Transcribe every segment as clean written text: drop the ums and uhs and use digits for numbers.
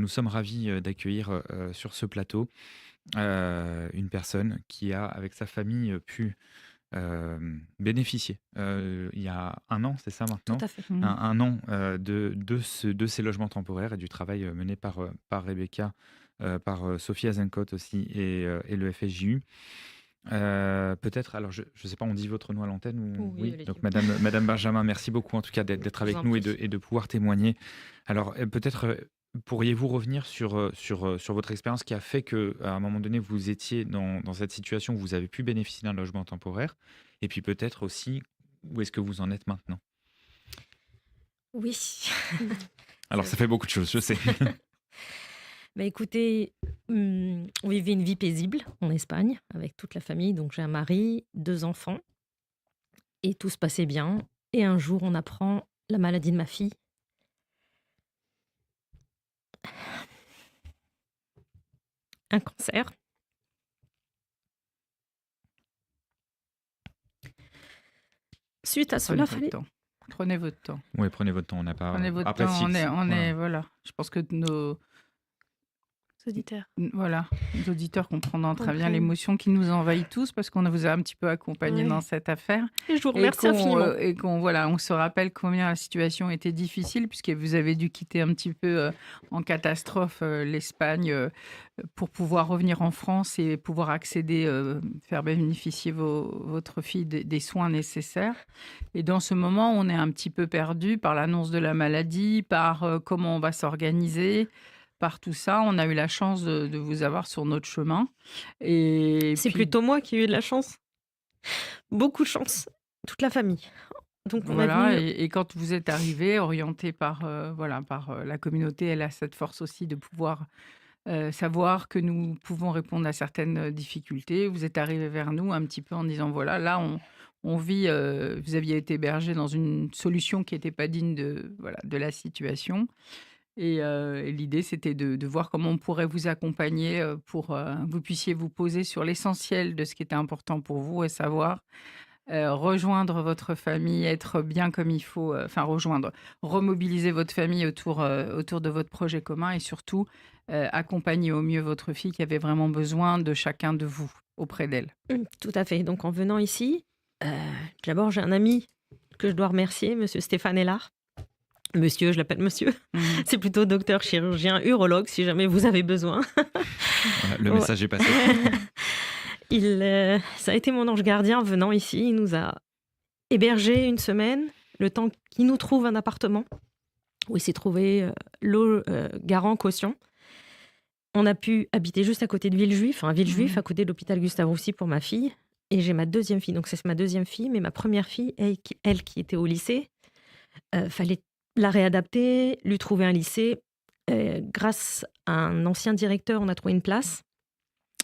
Nous sommes ravis d'accueillir sur ce plateau une personne qui a, avec sa famille, pu bénéficier, il y a un an, c'est ça Tout maintenant? à fait. Un an de ces logements temporaires et du travail mené par Rebecca, par Sophie Azencott aussi et le FSJU. Peut-être, alors je ne sais pas, on dit votre nom à l'antenne ou Oui, oui? allez-y. Donc Madame Benjamin, merci beaucoup en tout cas d'être Je vous avec en nous prie. et de pouvoir témoigner. Alors peut-être pourriez-vous revenir sur votre expérience qui a fait qu'à un moment donné vous étiez dans cette situation où vous avez pu bénéficier d'un logement temporaire et puis peut-être aussi où est-ce que vous en êtes maintenant? Oui. Alors Ça ça fait beaucoup de choses, je sais. Bah, écoutez, on vivait une vie paisible en Espagne avec toute la famille. Donc j'ai un mari, 2 enfants et tout se passait bien et un jour, on apprend la maladie de ma fille. Un cancer. Suite à Prenez cela, votre fallait temps. Prenez votre temps. Oui, prenez votre temps, on n'a Prenez pas votre après temps. voilà. Voilà. Je pense que nos auditeurs voilà, nos auditeurs comprendront très bien comprennent. l'émotion qui nous envahit tous parce qu'on vous a un petit peu accompagnés dans Ouais. cette affaire Et je vous remercie infiniment. et qu'on voilà, on se rappelle combien la situation était difficile puisque vous avez dû quitter un petit peu en catastrophe l'Espagne pour pouvoir revenir en France et pouvoir accéder, faire bénéficier votre fille des soins nécessaires. Et dans ce moment, on est un petit peu perdu par l'annonce de la maladie, par comment on va s'organiser, par tout ça. On a eu la chance de vous avoir sur notre chemin. Et C'est puis plutôt moi qui ai eu de la chance. Beaucoup de chance. Toute la famille. Donc on est voilà, venu. et quand vous êtes arrivé, orienté par, voilà, par la communauté, elle a cette force aussi de pouvoir savoir que nous pouvons répondre à certaines difficultés. Vous êtes arrivé vers nous un petit peu en disant voilà, là, on vit, vous aviez été hébergé dans une solution qui n'était pas digne de, voilà, de la situation. Et l'idée, c'était de voir comment on pourrait vous accompagner pour que vous puissiez vous poser sur l'essentiel de ce qui était important pour vous, et savoir rejoindre votre famille, être bien comme il faut, enfin rejoindre, remobiliser votre famille autour de votre projet commun, et surtout accompagner au mieux votre fille qui avait vraiment besoin de chacun de vous auprès d'elle. Tout à fait. Donc en venant ici, d'abord j'ai un ami que je dois remercier, monsieur Stéphane Hélard. Monsieur, je l'appelle monsieur. Mhm. C'est plutôt docteur, chirurgien, urologue, si jamais vous avez besoin. Voilà, le Ouais. message est passé. Ça a été mon ange gardien venant ici. Il nous a hébergés une semaine, le temps qu'il nous trouve un appartement où il s'est trouvé garant caution. On a pu habiter juste à côté de Villejuif, Mhm. à côté de l'hôpital Gustave Roussy pour ma fille. Et j'ai ma deuxième fille, donc c'est ma deuxième fille, mais ma première fille, elle qui était au lycée, fallait la réadapter, lui trouver un lycée. Grâce à un ancien directeur, on a trouvé une place.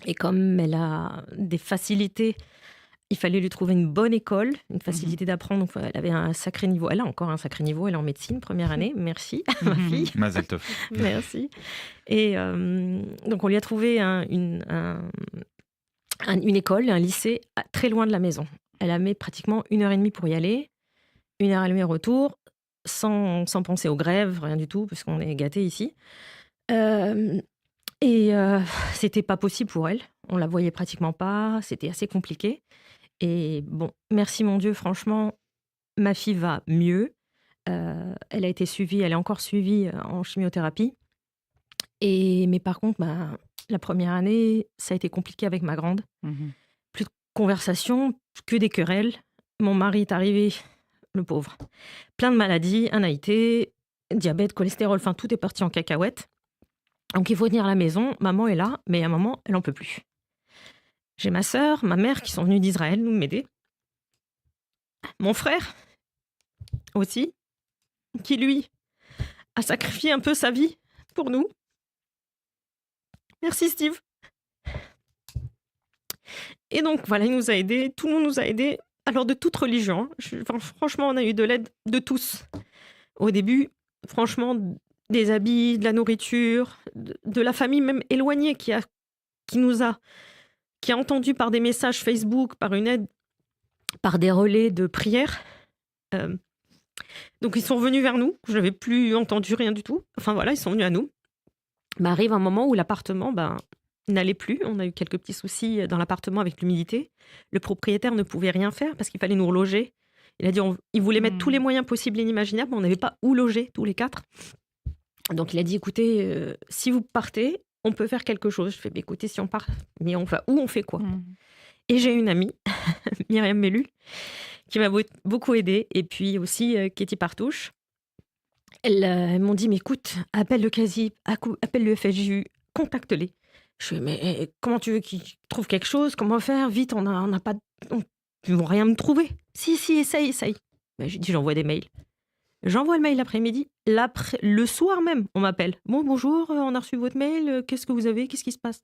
Et comme elle a des facilités, il fallait lui trouver une bonne école, une facilité d'apprendre. Donc, elle avait un sacré niveau. Elle a encore un sacré niveau. Elle est en médecine, première année. Merci, ma fille. Mazel tov. Merci. Et donc, on lui a trouvé une école, un lycée très loin de la maison. Elle a mis pratiquement 1 heure et demie pour y aller, 1 heure et demie retour, sans penser aux grèves, rien du tout, parce qu'on est gâtés ici. C'était pas possible pour elle. On la voyait pratiquement pas. C'était assez compliqué. Et bon, merci mon Dieu, franchement, ma fille va mieux. Elle a été suivie, elle est encore suivie en chimiothérapie. Mais par contre, la première année, ça a été compliqué avec ma grande. Mhm. Plus de conversation, que des querelles. Mon mari est arrivé, le pauvre. Plein de maladies, un AIT, diabète, cholestérol, enfin tout est parti en cacahuète. Donc il faut venir à la maison, maman est là, mais à un moment, elle en peut plus. J'ai ma sœur, ma mère qui sont venues d'Israël nous m'aider. Mon frère aussi, qui lui a sacrifié un peu sa vie pour nous. Merci Steve. Et donc voilà, il nous a aidés, tout le monde nous a aidés, alors de toute religion. Franchement, on a eu de l'aide de tous. Au début, franchement, des habits, de la nourriture, de la famille même éloignée qui a entendu par des messages Facebook, par une aide, par des relais de prière. Donc ils sont venus vers nous, je n'avais plus entendu rien du tout. Enfin voilà, ils sont venus à nous. Arrive un moment où l'appartement, n'allait plus. On a eu quelques petits soucis dans l'appartement avec l'humidité. Le propriétaire ne pouvait rien faire parce qu'il fallait nous reloger. Il a dit il voulait mettre tous les moyens possibles et inimaginables, mais on n'avait pas où loger tous les 4. Donc il a dit écoutez, si vous partez, on peut faire quelque chose. Je fais écoutez, si on part, mais on va où, on fait quoi? Et j'ai une amie, Myriam Mellul, qui m'a beaucoup aidée, et puis aussi Katie Partouche. Elles m'ont dit mais écoute, appelle le CASIP, appelle le FSJU, contacte-les. Je fais mais comment tu veux qu'ils trouvent quelque chose? Comment faire? Vite, on n'a pas... Ils vont rien me trouver. Si, essaye. J'ai dit j'envoie des mails. J'envoie le mail l'après-midi. Le soir même, on m'appelle. Bonjour, on a reçu votre mail. Qu'est-ce que vous avez? Qu'est-ce qui se passe?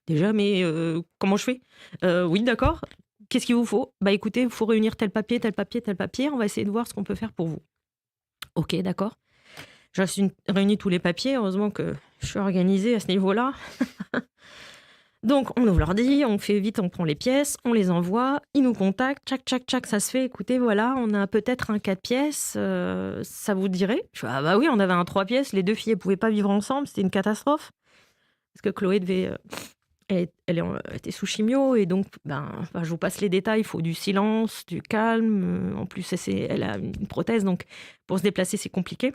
Déjà, mais comment je fais? Oui, d'accord. Qu'est-ce qu'il vous faut? Écoutez, il faut réunir tel papier. On va essayer de voir ce qu'on peut faire pour vous. Ok, d'accord. J'ai réuni tous les papiers. Heureusement que je suis organisée à ce niveau-là. Donc, on ouvre l'ordi, on fait vite, on prend les pièces, on les envoie, ils nous contactent, tchac, ça se fait. Écoutez, voilà, on a peut-être un 4 pièces, ça vous dirait? Je fais, oui, on avait un 3 pièces, les 2 filles, elles pouvaient pas vivre ensemble, c'était une catastrophe. Parce que Chloé elle était sous chimio, et donc, je vous passe les détails, il faut du silence, du calme. En plus, elle a une prothèse, donc pour se déplacer, c'est compliqué.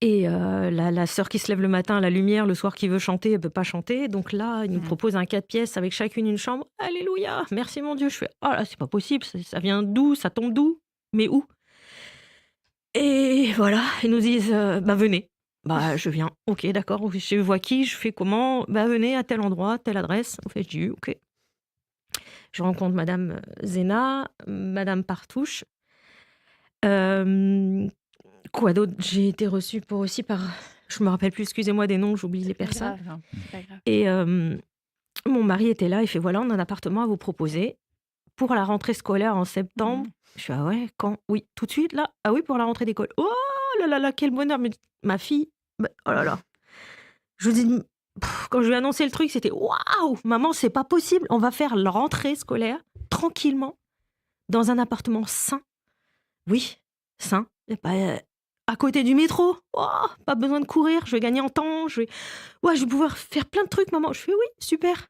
Et la sœur qui se lève le matin à la lumière, le soir qui veut chanter, elle peut pas chanter. Donc là, il nous propose un 4 pièces avec chacune une chambre. Alléluia, merci mon Dieu. Je fais, oh là, c'est pas possible, ça vient d'où? Ça tombe d'où? Mais où? Et voilà, ils nous disent, venez. Je viens. Ok, d'accord, je vois qui, je fais comment? Venez à tel endroit, telle adresse. En fait, je dis, ok. Je rencontre Madame Zena, Madame Partouche. Quoi d'autre? J'ai été reçue aussi par... Je me rappelle plus, excusez-moi des noms, j'oublie les personnes. C'est pas grave. Et mon mari était là, il fait voilà, on a un appartement à vous proposer pour la rentrée scolaire en septembre. Je fais ah ouais, quand? Oui, tout de suite là? Ah oui, pour la rentrée d'école. Oh là là, quel bonheur! Mais ma fille, oh là là. Je vous dis, quand je lui ai annoncé le truc, c'était waouh, maman, c'est pas possible, on va faire la rentrée scolaire tranquillement dans un appartement sain. Oui, sain. À côté du métro. Oh, pas besoin de courir, je vais gagner en temps. Je vais pouvoir faire plein de trucs, maman. Je fais oui, super.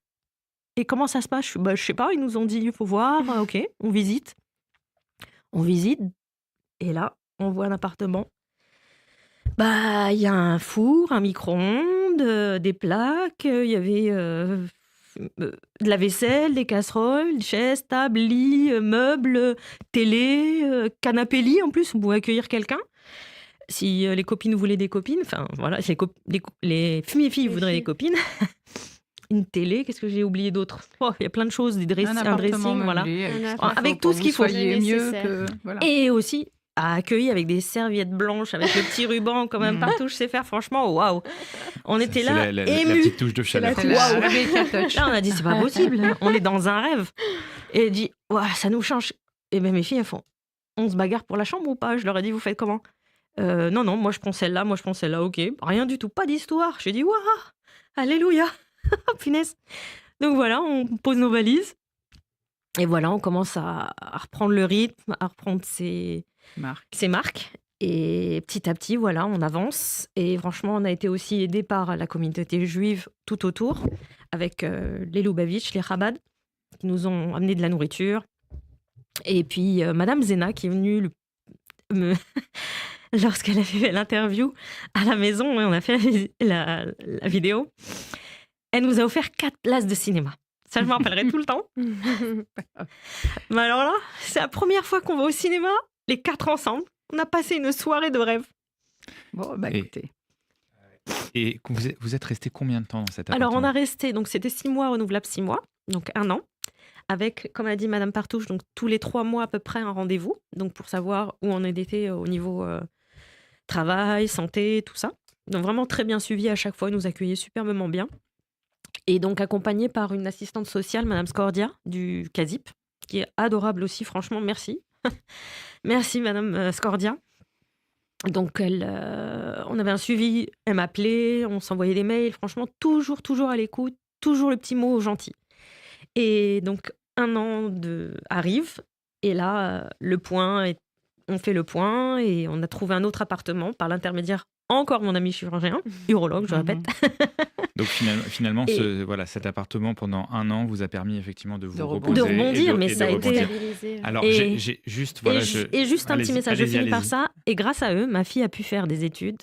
Et comment ça se passe? Je sais pas, ils nous ont dit, il faut voir. Ok, on visite. Et là, on voit un appartement. Il y a un four, un micro-ondes, des plaques. Il y avait de la vaisselle, des casseroles, des chaises, tables, lits, meubles, télé, canapé-lit. En plus, on pouvait accueillir quelqu'un. Si les copines voulaient des copines, enfin voilà, les filles voudraient des copines. Une télé, qu'est-ce que j'ai oublié d'autre? Il y a plein de choses, un dressing, voilà. Avec tout ce qu'il faut. Mieux que, voilà. Et aussi accueilli avec des serviettes blanches, avec le petit ruban, quand même, partout, je sais faire, franchement, waouh. On était là, la émus. petite touche de chaleur. Là, on a dit, c'est pas possible, on est dans un rêve. Et elle dit, ça nous change. Et mes filles, elles font, on se bagarre pour la chambre ou pas? Je leur ai dit, vous faites comment? Non, moi je prends celle-là, ok. Rien du tout, pas d'histoire. Je dis, waouh, alléluia, punaise. Donc voilà, on pose nos valises. Et voilà, on commence à reprendre le rythme, à reprendre ses marques. Et petit à petit, voilà, on avance. Et franchement, on a été aussi aidés par la communauté juive tout autour, avec les Lubavitch, les Chabad, qui nous ont amené de la nourriture. Et puis, Madame Zena, qui est venue lorsqu'elle a fait l'interview à la maison, on a fait la vidéo, elle nous a offert 4 places de cinéma. Ça, je m'en rappellerai tout le temps. Mais alors là, c'est la première fois qu'on va au cinéma, les 4 ensemble. On a passé une soirée de rêve. Bon, écoutez. Et vous êtes resté combien de temps dans cet appartement? Alors, on a resté, donc c'était 6 mois, renouvelable 6 mois, donc 1 an. Avec, comme a dit Madame Partouche, donc tous les 3 mois à peu près un rendez-vous, donc pour savoir où on était au niveau travail, santé, tout ça. Donc vraiment très bien suivi à chaque fois, ils nous accueillaient superbement bien. Et donc accompagné par une assistante sociale, Madame Scordia, du CASIP, qui est adorable aussi, franchement, merci. Merci Madame Scordia. Donc on avait un suivi, elle m'appelait, on s'envoyait des mails, franchement, toujours à l'écoute, toujours le petit mot gentil. Et donc, 1 an arrive, et là, on fait le point, et on a trouvé un autre appartement par l'intermédiaire encore mon ami chirurgien, urologue, je répète. Donc finalement, Et- voilà, cet appartement pendant 1 an vous a permis effectivement de vous De reposer rebondir. De rebondir, et mais de ça a été- rebondir. Stabilisé. Alors Et- j'ai juste Et, voilà, et juste un petit allez-y, message, je allez-y, finis par allez-y. ça. Et grâce à eux, ma fille a pu faire des études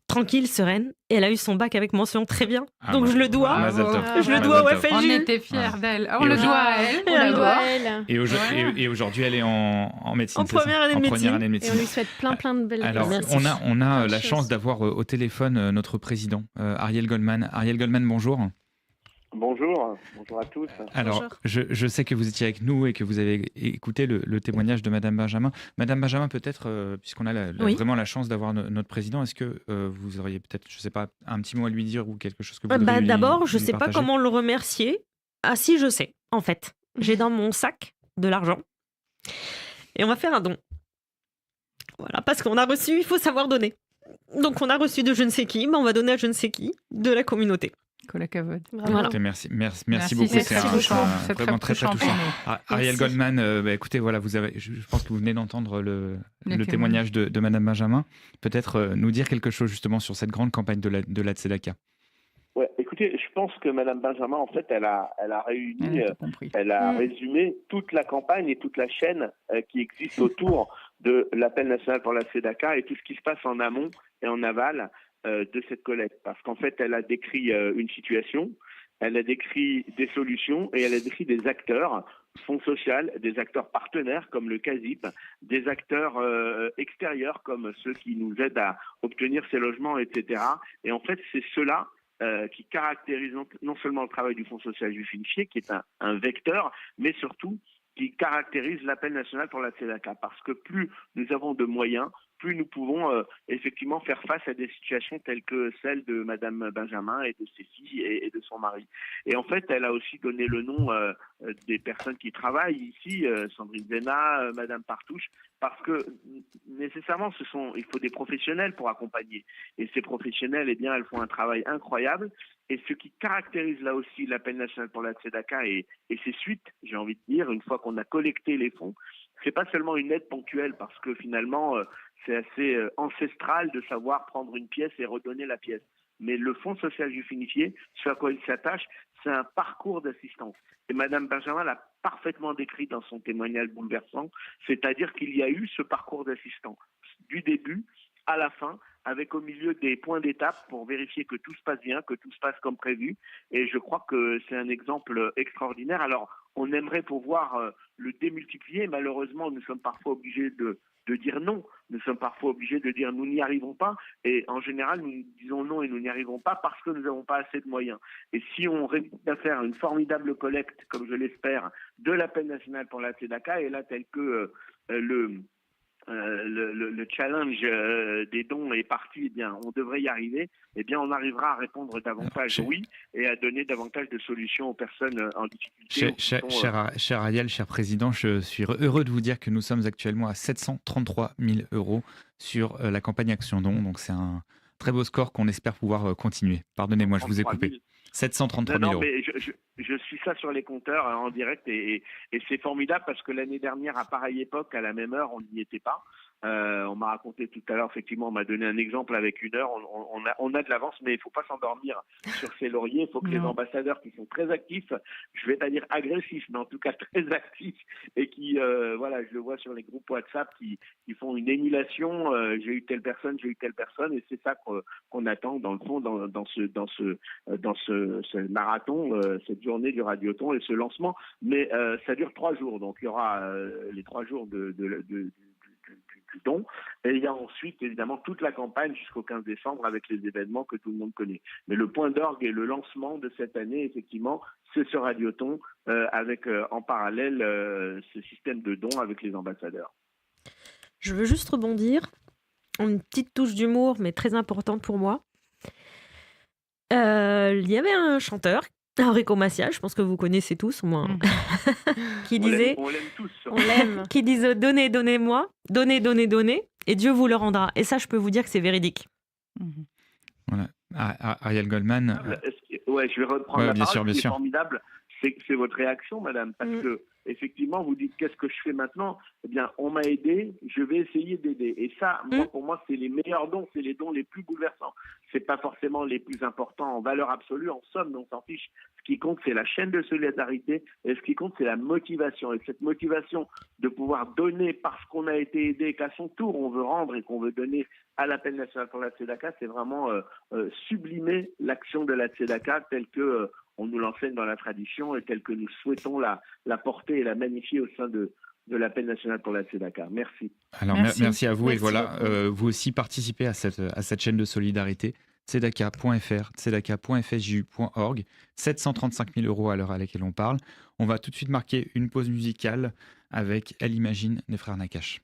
tranquille, sereine, et elle a eu son bac avec mention très bien. Ah, Donc bah, je le dois. Mazel tov. Ah, Je le bravo. dois au Mazel tov. On FLJ. était fiers Voilà. d'elle. Et On le aujourd'hui- doit à elle. Et On elle la doit doit. à elle. Et aujourd'hui, elle est en médecine. En c'est ça première année de En médecine. première année de Et médecine. on lui souhaite plein de belles Alors, Merci. on a Plein de la choses. chance d'avoir au téléphone notre président, Ariel Goldman. Ariel Goldman, bonjour. Bonjour à tous. Alors, Bonjour. je sais que vous étiez avec nous et que vous avez écouté le témoignage de Madame Benjamin. Madame Benjamin, peut-être, puisqu'on a Oui. vraiment la chance d'avoir notre président, est-ce que vous auriez peut-être, je ne sais pas, un petit mot à lui dire ou quelque chose que vous voudriez lui D'abord, je lui sais pas partager comment le remercier. Ah si, je sais, en fait. J'ai dans mon sac de l'argent. Et on va faire un don. Voilà, parce qu'on a reçu, il faut savoir donner. Donc on a reçu de je ne sais qui, mais on va donner à je ne sais qui de la communauté. Colacavode. Bravo. Voilà. Écoutez, merci beaucoup. Merci C'est beaucoup. C'est vraiment très touchant touchant. pour nous. Ariel Merci. Goldman, écoutez, voilà, je pense que vous venez d'entendre le Le témoignage de Madame Benjamin. Peut-être nous dire quelque chose justement sur cette grande campagne de la Tzedaka. Ouais, écoutez, je pense que Madame Benjamin, en fait, elle a réuni, Elle a tout compris. elle a Mm. résumé toute la campagne et toute la chaîne qui existe autour de l'appel national pour la Tzedaka et tout ce qui se passe en amont et en aval de cette collecte. Parce qu'en fait, elle a décrit une situation, elle a décrit des solutions et elle a décrit des acteurs, fonds social, des acteurs partenaires comme le CASIP, des acteurs extérieurs comme ceux qui nous aident à obtenir ces logements, etc. Et en fait, c'est cela qui caractérise non seulement le travail du Fonds social juif unifié, qui est un vecteur, mais surtout qui caractérise l'appel national pour la Tzedaka. Parce que plus nous avons de moyens, plus nous pouvons effectivement faire face à des situations telles que celle de Madame Benjamin et de ses filles et de son mari. Et en fait, elle a aussi donné le nom des personnes qui travaillent ici, Sandrine Zena, Madame Partouche, parce que nécessairement, il faut des professionnels pour accompagner. Et ces professionnels, eh bien, elles font un travail incroyable. Et ce qui caractérise là aussi l'appel national pour la Tzedaka et ses suites, j'ai envie de dire, une fois qu'on a collecté les fonds, c'est pas seulement une aide ponctuelle, parce que finalement, c'est assez ancestral de savoir prendre une pièce et redonner la pièce. Mais le Fonds social juif unifié, ce à quoi il s'attache, c'est un parcours d'assistance. Et Madame Benjamin l'a parfaitement décrit dans son témoignage bouleversant, c'est-à-dire qu'il y a eu ce parcours d'assistance du début à la fin, avec au milieu des points d'étape pour vérifier que tout se passe bien, que tout se passe comme prévu. Et je crois que c'est un exemple extraordinaire. Alors, on aimerait pouvoir le démultiplier. Malheureusement, nous sommes parfois obligés de dire non. Nous sommes parfois obligés de dire nous n'y arrivons pas. Et en général, nous disons non et nous n'y arrivons pas parce que nous n'avons pas assez de moyens. Et si on réussit à faire une formidable collecte, comme je l'espère, de l'appel national pour la Tzedaka, et là, tel que le challenge des dons est parti, eh bien, on devrait y arriver, eh bien, on arrivera à répondre davantage oui et à donner davantage de solutions aux personnes en difficulté. Cher Ariel, cher président, je suis heureux de vous dire que nous sommes actuellement à 733 000 € sur la campagne Action Don. Donc, c'est un très beau score qu'on espère pouvoir continuer. Pardonnez-moi, je vous ai coupé. 733 000 €. Non, mais je suis ça sur les compteurs en direct et c'est formidable parce que l'année dernière, à pareille époque, à la même heure, on n'y était pas. On m'a raconté tout à l'heure, effectivement, on m'a donné un exemple avec 1 heure. On a de l'avance, mais il ne faut pas s'endormir sur ses lauriers. Il faut que les ambassadeurs qui sont très actifs, je ne vais pas dire agressifs, mais en tout cas très actifs, et qui, voilà, je le vois sur les groupes WhatsApp, qui font une émulation. J'ai eu telle personne, et c'est ça qu'on attend dans le fond, dans ce marathon, cette journée du Radioton et ce lancement. Mais ça dure 3 jours, donc il y aura les 3 jours du don. Et il y a ensuite, évidemment, toute la campagne jusqu'au 15 décembre avec les événements que tout le monde connaît. Mais le point d'orgue et le lancement de cette année, effectivement, c'est ce Radioton avec en parallèle ce système de dons avec les ambassadeurs. Je veux juste rebondir. Une petite touche d'humour, mais très importante pour moi. Il y avait un chanteur, Enrico Macias, je pense que vous connaissez tous au moins, qui disait, on l'aime tous. On l'aime. qui disait donnez, donnez-moi, donnez, donnez, donnez, et Dieu vous le rendra. Et ça, je peux vous dire que c'est véridique. Voilà. Ariel Goldman. Ouais, je vais reprendre la bien parole. sûr, bien Ce qui est sûr. formidable, c'est votre réaction, madame, parce que effectivement, vous dites qu'est-ce que je fais maintenant? Eh bien, on m'a aidé, je vais essayer d'aider. Et ça, pour moi, c'est les meilleurs dons, c'est les dons les plus bouleversants. C'est pas forcément les plus importants en valeur absolue, en somme, mais on s'en fiche. Ce qui compte, c'est la chaîne de solidarité, et ce qui compte, c'est la motivation. Et cette motivation de pouvoir donner parce qu'on a été aidé, et qu'à son tour, on veut rendre et qu'on veut donner à l'appel national pour la Tzedaka, c'est vraiment sublimer l'action de la Tzedaka telle que on nous l'enseigne dans la tradition et telle que nous souhaitons la porter et la magnifier au sein de l'appel national pour la Tzedaka. Merci. Alors, merci à vous. Merci Et voilà, beaucoup. vous aussi participez à cette chaîne de solidarité. Tzedaka.fr, tzedaka.fsju.org, 735 000 € à l'heure à laquelle on parle. On va tout de suite marquer une pause musicale avec Elle imagine des frères Nakache.